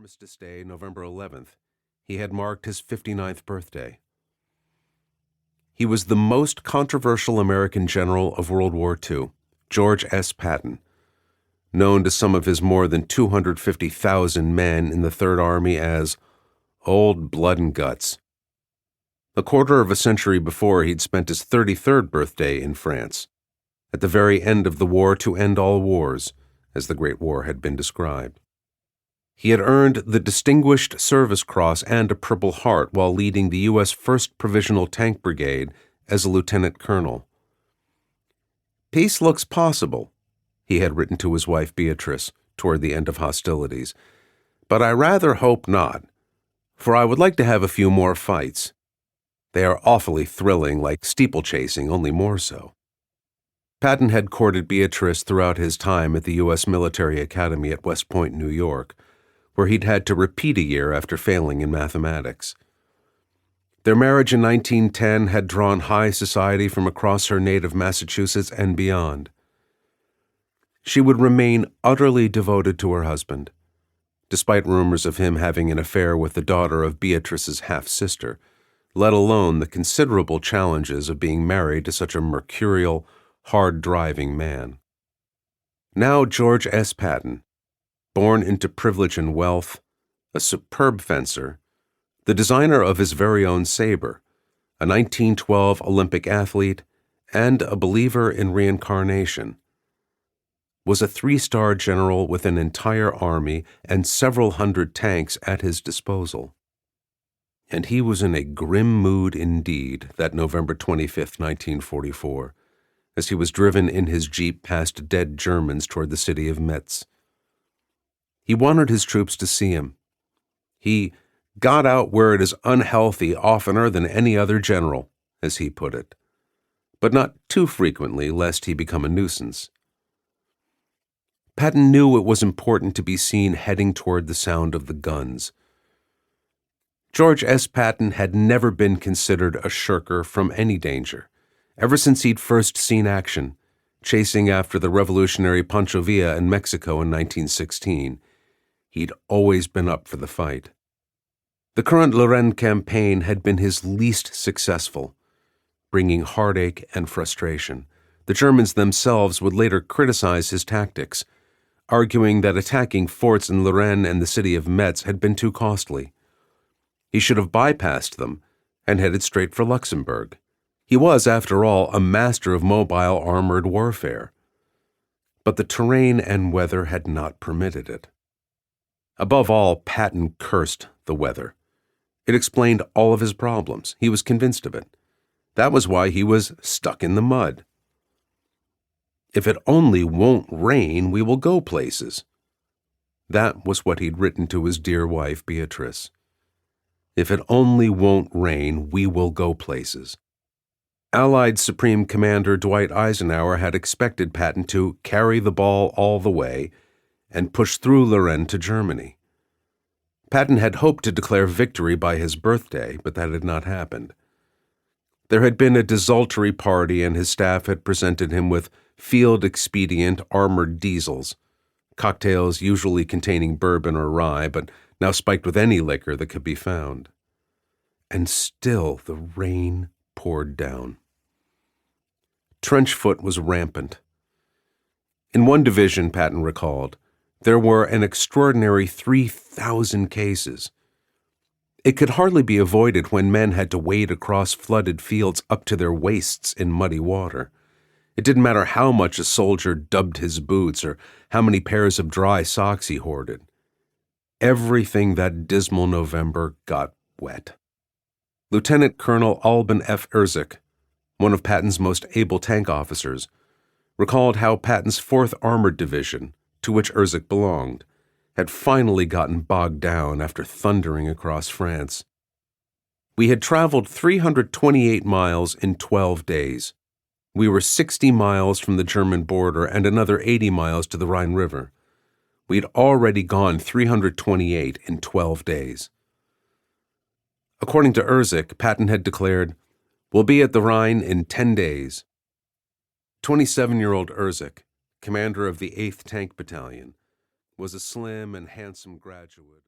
Armistice Day, November 11th, he had marked his 59th birthday. He was the most controversial American general of World War II, George S. Patton, known to some of his more than 250,000 men in the Third Army as Old Blood and Guts. A quarter of a century before, he'd spent his 33rd birthday in France, at the very end of the war to end all wars, as the Great War had been described. He had earned the Distinguished Service Cross and a Purple Heart while leading the U.S. 1st Provisional Tank Brigade as a lieutenant colonel. "Peace looks possible," he had written to his wife Beatrice toward the end of hostilities, "but I rather hope not, for I would like to have a few more fights. They are awfully thrilling, like steeplechasing, only more so." Patton had courted Beatrice throughout his time at the U.S. Military Academy at West Point, New York, where he'd had to repeat a year after failing in mathematics. Their marriage in 1910 had drawn high society from across her native Massachusetts and beyond. She would remain utterly devoted to her husband, despite rumors of him having an affair with the daughter of Beatrice's half-sister, let alone the considerable challenges of being married to such a mercurial, hard-driving man. Now George S. Patton, born into privilege and wealth, a superb fencer, the designer of his very own saber, a 1912 Olympic athlete, and a believer in reincarnation, was a 3-star general with an entire army and several hundred tanks at his disposal. And he was in a grim mood indeed that November 25, 1944, as he was driven in his jeep past dead Germans toward the city of Metz. He wanted his troops to see him. He got out where it is unhealthy oftener than any other general, as he put it, but not too frequently lest he become a nuisance. Patton knew it was important to be seen heading toward the sound of the guns. George S. Patton had never been considered a shirker from any danger, ever since he'd first seen action, chasing after the revolutionary Pancho Villa in Mexico in 1916. He'd always been up for the fight. The current Lorraine campaign had been his least successful, bringing heartache and frustration. The Germans themselves would later criticize his tactics, arguing that attacking forts in Lorraine and the city of Metz had been too costly. He should have bypassed them and headed straight for Luxembourg. He was, after all, a master of mobile armored warfare. But the terrain and weather had not permitted it. Above all, Patton cursed the weather. It explained all of his problems. He was convinced of it. That was why he was stuck in the mud. "If it only won't rain, we will go places." That was what he'd written to his dear wife, Beatrice. "If it only won't rain, we will go places." Allied Supreme Commander Dwight Eisenhower had expected Patton to carry the ball all the way and push through Lorraine to Germany. Patton had hoped to declare victory by his birthday, but that had not happened. There had been a desultory party, and his staff had presented him with field-expedient armored diesels, cocktails usually containing bourbon or rye, but now spiked with any liquor that could be found. And still the rain poured down. Trench foot was rampant. In one division, Patton recalled, there were an extraordinary 3,000 cases. It could hardly be avoided when men had to wade across flooded fields up to their waists in muddy water. It didn't matter how much a soldier dubbed his boots or how many pairs of dry socks he hoarded. Everything that dismal November got wet. Lieutenant Colonel Alban F. Erzik, one of Patton's most able tank officers, recalled how Patton's 4th Armored Division, to which Erzik belonged, had finally gotten bogged down after thundering across France. "We had traveled 328 miles in 12 days. We were 60 miles from the German border and another 80 miles to the Rhine River. We'd already gone 328 in 12 days. According to Erzik, Patton had declared, "We'll be at the Rhine in 10 days. 27-year-old Erzik, commander of the 8th Tank Battalion, was a slim and handsome graduate.